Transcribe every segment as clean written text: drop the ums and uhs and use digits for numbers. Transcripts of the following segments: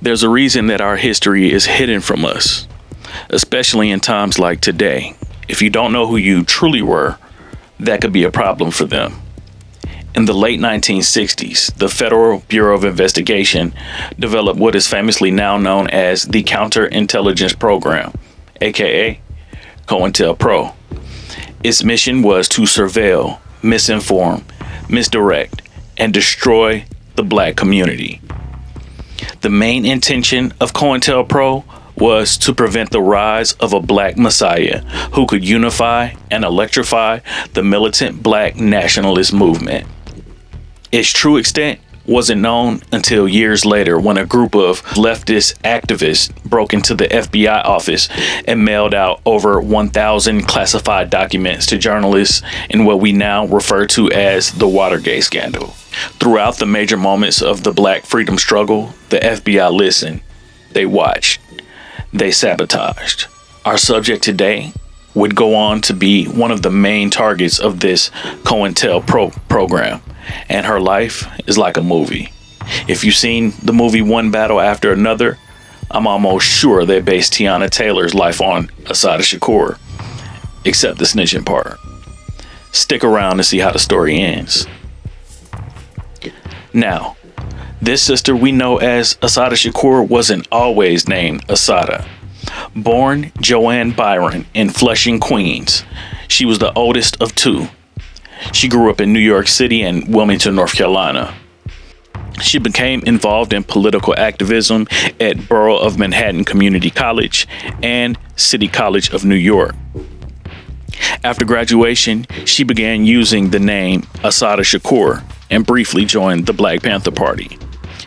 There's a reason that our history is hidden from us, especially in times like today. If you don't know who you truly were, that could be a problem for them. In the late 1960s, the Federal Bureau of Investigation developed what is famously now known as the Counterintelligence Program, aka COINTELPRO. Its mission was to surveil, misinform, misdirect, and destroy the black community. The main intention of COINTELPRO was to prevent the rise of a black messiah who could unify and electrify the militant black nationalist movement. Its true extent wasn't known until years later when a group of leftist activists broke into the FBI office and mailed out over 1,000 classified documents to journalists in what we now refer to as the Watergate scandal. Throughout the major moments of the black freedom struggle, the FBI listened, they watched, they sabotaged. Our subject today would go on to be one of the main targets of this COINTELPRO program, and her life is like a movie. If you've seen the movie One Battle After Another, I'm almost sure they based Tiana Taylor's life on Assata Shakur, except the snitching part. Stick around to see how the story ends. Now, this sister we know as Assata Shakur wasn't always named Assata. Born Joanne Byron in Flushing, Queens, she was the oldest of two. She grew up in New York City and Wilmington, North Carolina. She became involved in political activism at Borough of Manhattan Community College and City College of New York. After graduation, she began using the name Assata Shakur and briefly joined the Black Panther Party.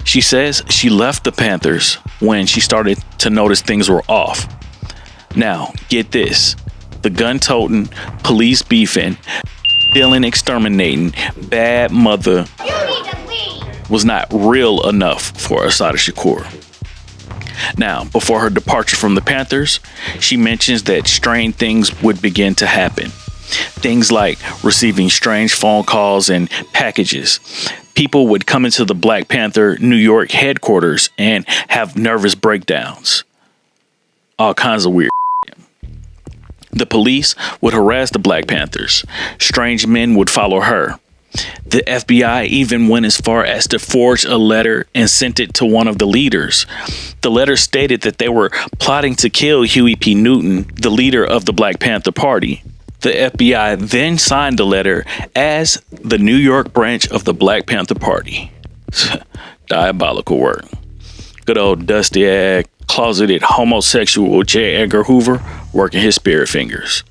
She says she left the Panthers when she started to notice things were off. Now, get this. The gun-toting, police beefing, stealing, exterminating, bad mother was not real enough for Assata Shakur. Now, before her departure from the Panthers, she mentions that strange things would begin to happen. Things like receiving strange phone calls and packages. People would come into the Black Panther New York headquarters and have nervous breakdowns. All kinds of weird. The police would harass the Black Panthers. Strange men would follow her. The FBI even went as far as to forge a letter and sent it to one of the leaders. The letter stated that they were plotting to kill Huey P. Newton, the leader of the Black Panther Party. The FBI then signed the letter as the New York branch of the Black Panther Party. Diabolical work. Good old dusty-ass, closeted homosexual J. Edgar Hoover working his spirit fingers.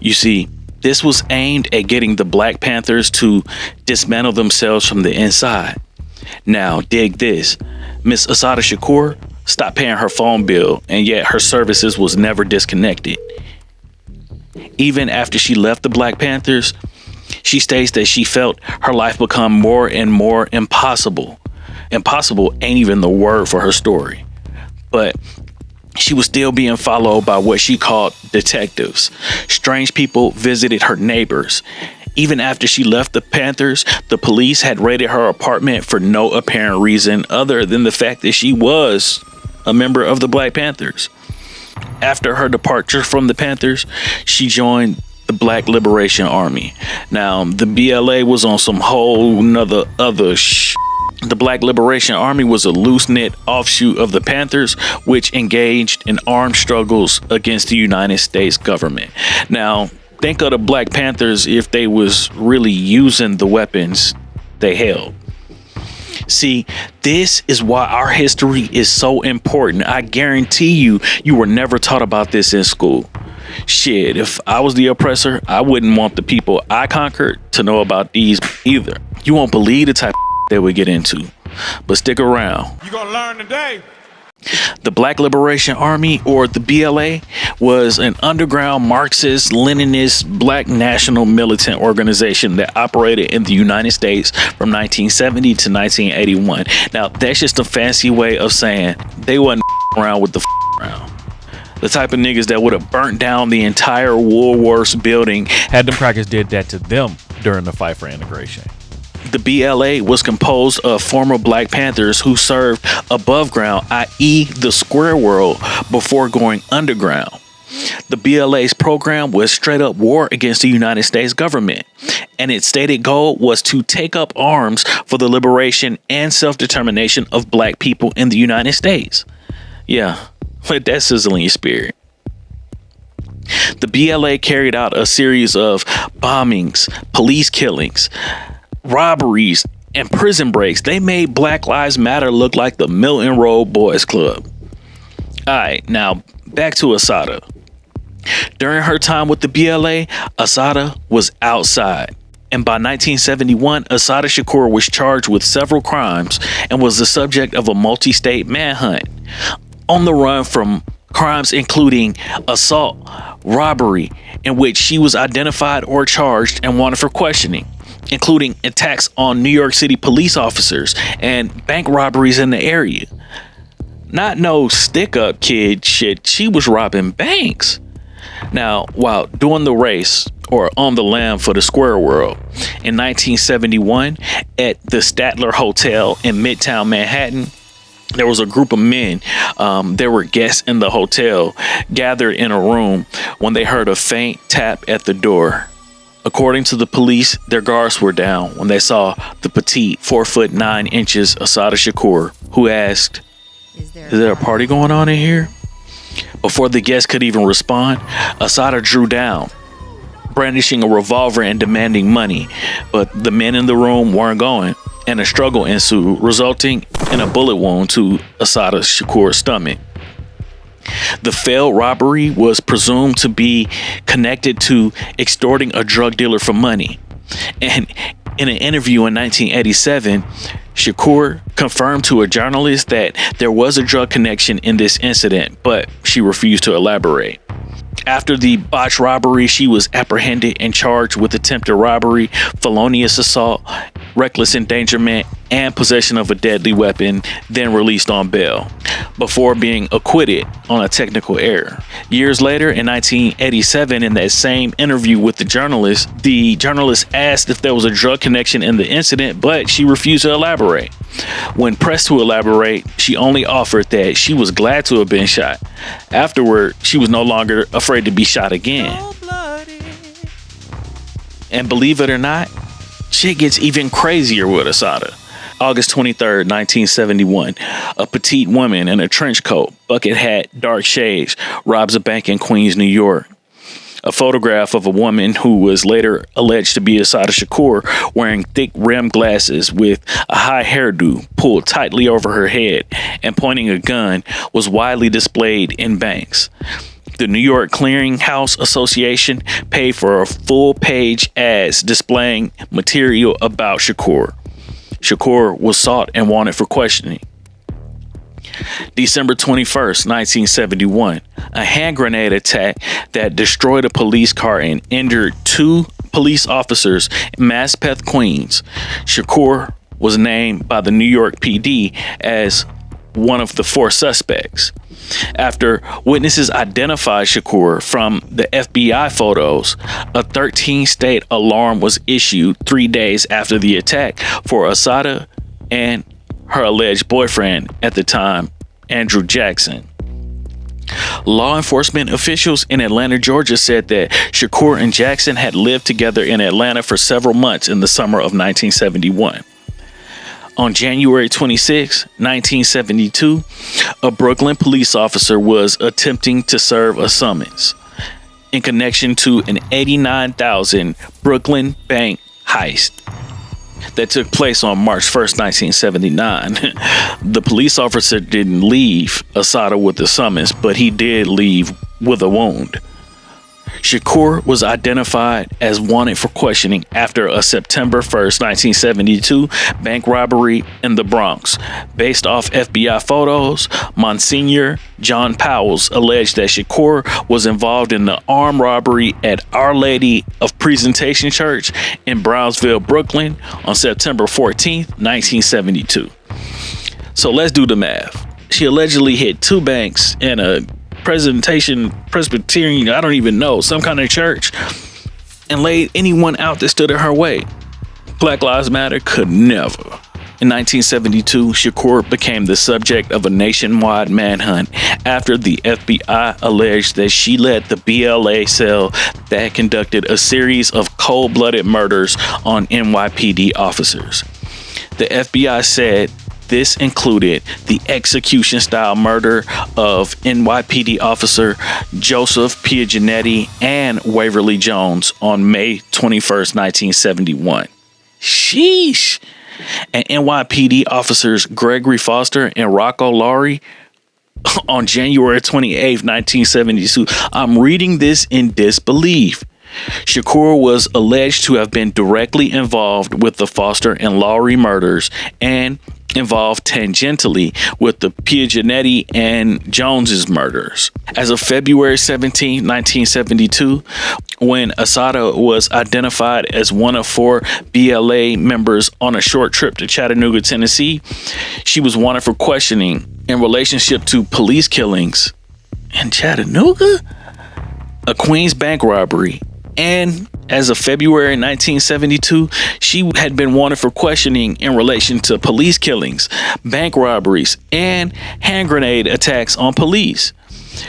You see, this was aimed at getting the Black Panthers to dismantle themselves from the inside. Now, dig this. Miss Assata Shakur stopped paying her phone bill, and yet her services was never disconnected. Even after she left the Black Panthers, she states that she felt her life become more and more impossible. Impossible ain't even the word for her story. But she was still being followed by what she called detectives. Strange people visited her neighbors. Even after she left the Panthers, the police had raided her apartment for no apparent reason other than the fact that she was a member of the Black Panthers. After her departure from the Panthers, she joined the Black Liberation Army. Now, the BLA was on some whole nother other shit. The Black Liberation Army was a loose-knit offshoot of the Panthers, which engaged in armed struggles against the United States government. Now, think of the Black Panthers if they was really using the weapons they held. See, this is why our history is so important. I guarantee you were never taught about this in school. Shit, if I was the oppressor, I wouldn't want the people I conquered to know about these either. You won't believe the type of they would get into. But stick around. You're gonna learn today. The Black Liberation Army, or the BLA, was an underground Marxist, Leninist, black national militant organization that operated in the United States from 1970 to 1981. Now, that's just a fancy way of saying they wasn't around with the around. The type of niggas that would have burnt down the entire Woolworths building had them crackers did that to them during the fight for integration. The BLA was composed of former Black Panthers who served above ground, i.e. the square world, before going underground. The BLA's program was straight up war against the United States government, and its stated goal was to take up arms for the liberation and self-determination of Black people in the United States. Yeah, let that sizzle in your spirit. The BLA carried out a series of bombings, police killings, robberies, and prison breaks. They made Black Lives Matter look like the Milton Road Boys Club. Alright, now back to Assata. During her time with the BLA, Assata was outside. And by 1971, Assata Shakur was charged with several crimes and was the subject of a multi-state manhunt. On the run from crimes including assault, robbery, in which she was identified or charged and wanted for questioning, including attacks on New York City police officers and bank robberies in the area. Not no stick-up kid shit, she was robbing banks. Now, while doing the race or on the lam for the square world in 1971 at the Statler Hotel in Midtown Manhattan, there was a group of men, there were guests in the hotel, gathered in a room when they heard a faint tap at the door. According to the police, their guards were down when they saw the petite 4'9" Assata Shakur, who asked, "Is there a party going on in here?" Before the guests could even respond, Assata drew down, brandishing a revolver and demanding money, but the men in the room weren't going, and a struggle ensued, resulting in a bullet wound to Assata Shakur's stomach. The failed robbery was presumed to be connected to extorting a drug dealer for money. And in an interview in 1987, Shakur confirmed to a journalist that there was a drug connection in this incident, but she refused to elaborate. After the botched robbery, she was apprehended and charged with attempted robbery, felonious assault, reckless endangerment, and possession of a deadly weapon, then released on bail, before being acquitted on a technical error. Years later, in 1987, in that same interview with the journalist asked if there was a drug connection in the incident, but she refused to elaborate. When pressed to elaborate, she only offered that she was glad to have been shot. Afterward, she was no longer afraid to be shot again. And believe it or not, shit gets even crazier with Assata. August 23rd, 1971, a petite woman in a trench coat, bucket hat, dark shades, robs a bank in Queens, New York. A photograph of a woman who was later alleged to be Assata Shakur wearing thick rimmed glasses with a high hairdo pulled tightly over her head and pointing a gun was widely displayed in banks. The New York Clearing House Association paid for a full-page ads displaying material about Shakur. Shakur was sought and wanted for questioning. December 21st, 1971, a hand grenade attack that destroyed a police car and injured 2 police officers in Maspeth, Queens. Shakur was named by the New York PD as one of the 4 suspects. After witnesses identified Shakur from the FBI photos, a 13-state alarm was issued 3 days after the attack for Assata and her alleged boyfriend at the time, Andrew Jackson. Law enforcement officials in Atlanta, Georgia said that Shakur and Jackson had lived together in Atlanta for several months in the summer of 1971. On January 26, 1972, a Brooklyn police officer was attempting to serve a summons in connection to an $89,000 Brooklyn bank heist that took place on March 1st, 1979. The police officer didn't leave Assata with the summons, but he did leave with a wound. Shakur was identified as wanted for questioning after a September 1st, 1972 bank robbery in the Bronx. Based off FBI photos, Monsignor John Powell's alleged that Shakur was involved in the armed robbery at Our Lady of Presentation Church in Brownsville, Brooklyn on September 14th, 1972. So let's do the math. She allegedly hit 2 banks and a Presbyterian, I don't even know, some kind of church, and laid anyone out that stood in her way. Black Lives Matter could never. In 1972, Shakur became the subject of a nationwide manhunt after the FBI alleged that she led the BLA cell that conducted a series of cold-blooded murders on NYPD officers. The FBI said this included the execution-style murder of NYPD officer Joseph Piagenetti and Waverly Jones on May 21st, 1971. Sheesh! And NYPD officers Gregory Foster and Rocco Laurie on January 28th, 1972. I'm reading this in disbelief. Shakur was alleged to have been directly involved with the Foster and Laurie murders and involved tangentially with the Piagenetti and Jones's murders. As of February 17, 1972, when Assata was identified as one of 4 BLA members on a short trip to Chattanooga, Tennessee, she was wanted for questioning in relationship to police killings in Chattanooga, a Queens bank robbery, and as of February 1972, she had been wanted for questioning in relation to police killings, bank robberies, and hand grenade attacks on police.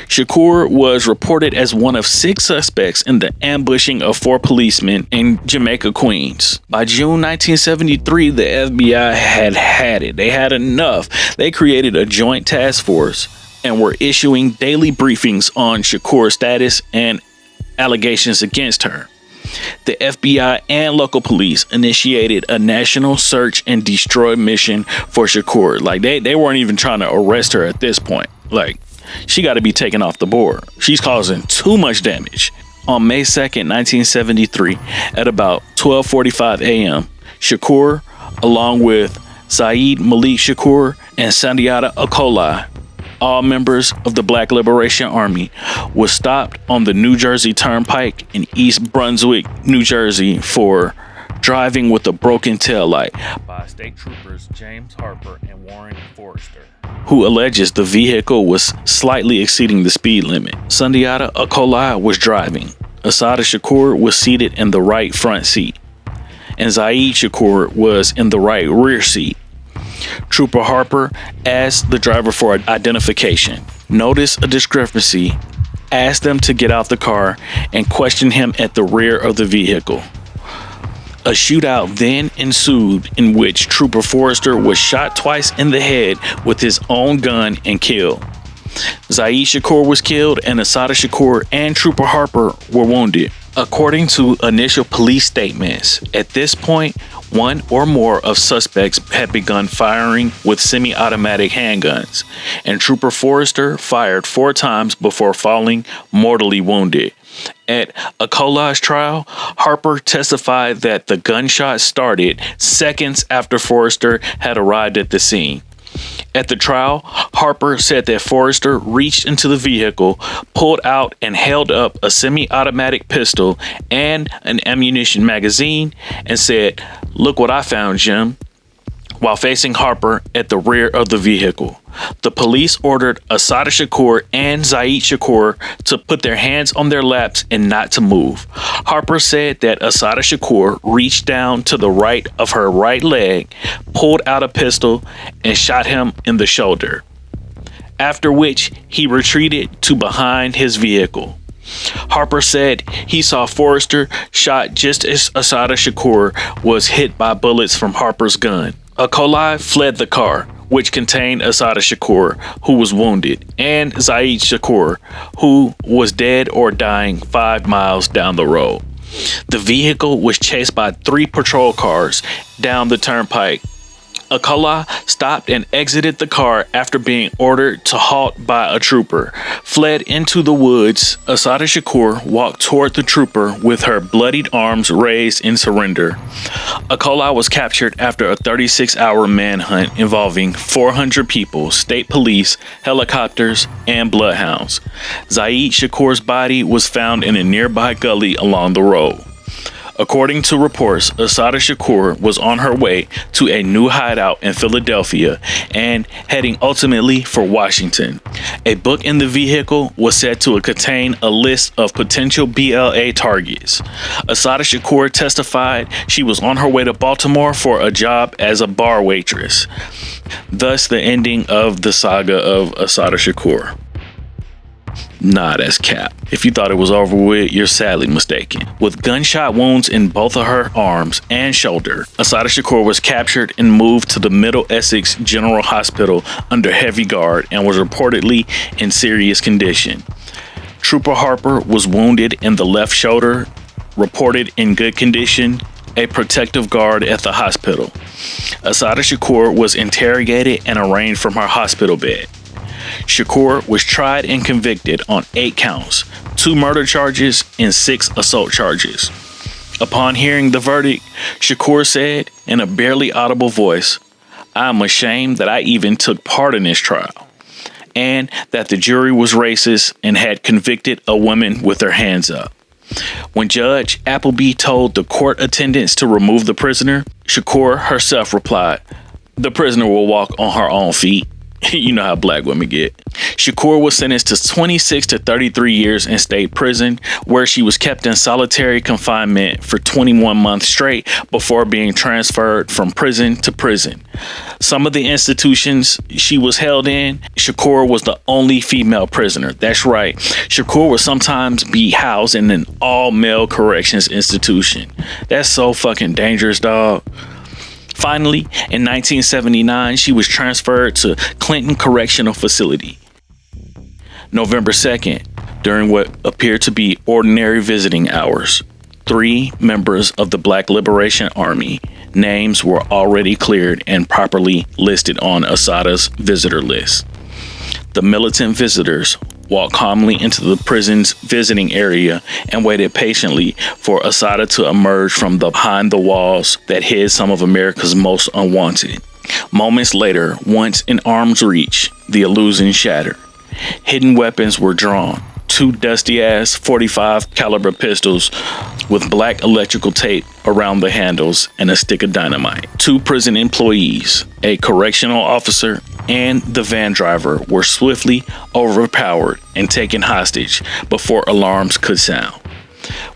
Shakur was reported as one of 6 suspects in the ambushing of 4 policemen in Jamaica, Queens. By June 1973, the FBI had it. They had enough. They created a joint task force and were issuing daily briefings on Shakur's status and allegations against her. The FBI and local police initiated a national search and destroy mission for Shakur. Like they weren't even trying to arrest her at this point. Like, she got to be taken off the board. She's causing too much damage. On May 2nd, 1973, at about 12:45 a.m., Shakur, along with Saeed Malik Shakur and Sundiata Acoli, all members of the Black Liberation Army, was stopped on the New Jersey Turnpike in East Brunswick, New Jersey, for driving with a broken taillight by state troopers James Harper and Warren Forrester, who alleges the vehicle was slightly exceeding the speed limit. Sundiata Acoli was driving. Assata Shakur was seated in the right front seat, and Zaid Shakur was in the right rear seat. Trooper Harper asked the driver for identification, noticed a discrepancy, asked them to get out the car, and questioned him at the rear of the vehicle. A shootout then ensued in which Trooper Forrester was shot twice in the head with his own gun and killed. Zaid Shakur was killed, and Assata Shakur and Trooper Harper were wounded. According to initial police statements, at this point, one or more of suspects had begun firing with semi-automatic handguns, and Trooper Forrester fired 4 times before falling mortally wounded. At Acoli's trial, Harper testified that the gunshot started seconds after Forrester had arrived at the scene. At the trial, Harper said that Forrester reached into the vehicle, pulled out and held up a semi-automatic pistol and an ammunition magazine and said, "Look what I found, Jim," while facing Harper at the rear of the vehicle. The police ordered Assata Shakur and Zaid Shakur to put their hands on their laps and not to move. Harper said that Assata Shakur reached down to the right of her right leg, pulled out a pistol, and shot him in the shoulder, after which he retreated to behind his vehicle. Harper said he saw Forrester shot just as Assata Shakur was hit by bullets from Harper's gun. Acoli fled the car, which contained Assata Shakur, who was wounded, and Zaid Shakur, who was dead or dying 5 miles down the road. The vehicle was chased by 3 patrol cars down the turnpike. Acoli stopped and exited the car after being ordered to halt by a trooper, fled into the woods. Assata Shakur walked toward the trooper with her bloodied arms raised in surrender. Acoli was captured after a 36-hour manhunt involving 400 people, state police, helicopters, and bloodhounds. Zaid Shakur's body was found in a nearby gully along the road. According to reports, Assata Shakur was on her way to a new hideout in Philadelphia and heading ultimately for Washington. A book in the vehicle was said to contain a list of potential BLA targets. Assata Shakur testified she was on her way to Baltimore for a job as a bar waitress. Thus, the ending of the saga of Assata Shakur. Nah, that's cap. If you thought it was over with, you're sadly mistaken. With gunshot wounds in both of her arms and shoulder, Assata Shakur was captured and moved to the Middle Essex General Hospital under heavy guard and was reportedly in serious condition. Trooper Harper was wounded in the left shoulder, reported in good condition, a protective guard at the hospital. Assata Shakur was interrogated and arraigned from her hospital bed. Shakur was tried and convicted on 8 counts, 2 murder charges, and 6 assault charges. Upon hearing the verdict, Shakur said in a barely audible voice, "I am ashamed that I even took part in this trial, and that the jury was racist and had convicted a woman with her hands up." When Judge Appleby told the court attendants to remove the prisoner, Shakur herself replied, "The prisoner will walk on her own feet." You know how black women get. Shakur was sentenced to 26 to 33 years in state prison, where she was kept in solitary confinement for 21 months straight before being transferred from prison to prison. Some of the institutions she was held in, Shakur was the only female prisoner. That's right. Shakur would sometimes be housed in an all-male corrections institution. That's so fucking dangerous, dog. Finally, in 1979, she was transferred to Clinton Correctional Facility. November 2nd, during what appeared to be ordinary visiting hours, 3 members of the Black Liberation Army names were already cleared and properly listed on Assata's visitor list. The militant visitors walked calmly into the prison's visiting area and waited patiently for Assata to emerge from behind the walls that hid some of America's most unwanted. Moments later, once in arm's reach, the illusion shattered. Hidden weapons were drawn. 2 dusty-ass .45 caliber pistols with black electrical tape around the handles and a stick of dynamite. 2 prison employees, a correctional officer, and the van driver were swiftly overpowered and taken hostage before alarms could sound.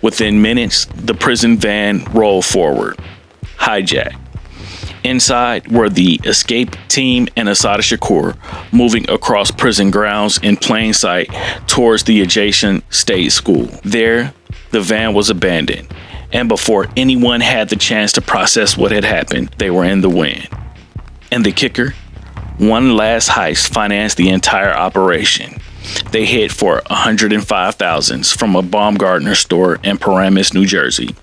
Within minutes, the prison van rolled forward, hijacked. Inside were the escape team and Assata Shakur, moving across prison grounds in plain sight towards the adjacent state school. There, the van was abandoned, and before anyone had the chance to process what had happened, they were in the wind. And the kicker? One last heist financed the entire operation. They hid for $105,000 from a Baumgartner store in Paramus, New Jersey.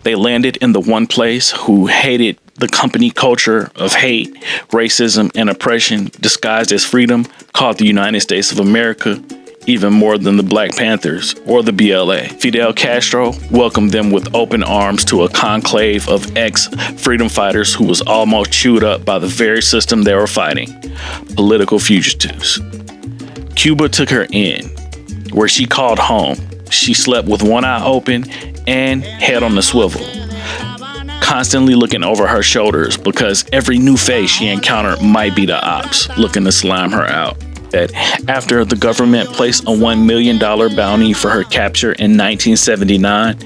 They landed in the one place who hated the company culture of hate, racism, and oppression disguised as freedom, called the United States of America, even more than the Black Panthers or the BLA. Fidel Castro welcomed them with open arms to a conclave of ex-freedom fighters who was almost chewed up by the very system they were fighting, political fugitives. Cuba took her in, where she called home. She slept with one eye open and head on the swivel, constantly looking over her shoulders because every new face she encountered might be the ops looking to slime her out. That after the government placed a $1 million bounty for her capture in 1979,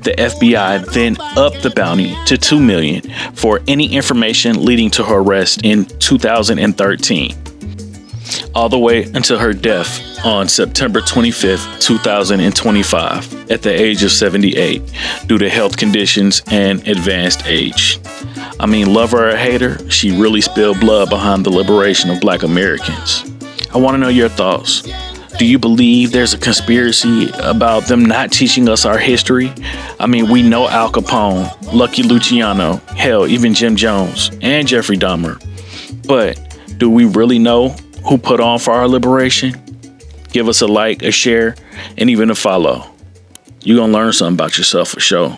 the FBI then upped the bounty to $2 million for any information leading to her arrest in 2013, all the way until her death on September 25th, 2025, at the age of 78, due to health conditions and advanced age. I mean, love her or hate her, she really spilled blood behind the liberation of Black Americans. I want to know your thoughts. Do you believe there's a conspiracy about them not teaching us our history? I mean, we know Al Capone, Lucky Luciano, hell, even Jim Jones and Jeffrey Dahmer. But do we really know who put on for our liberation? Give us a like, a share, and even a follow. You're going to learn something about yourself for sure.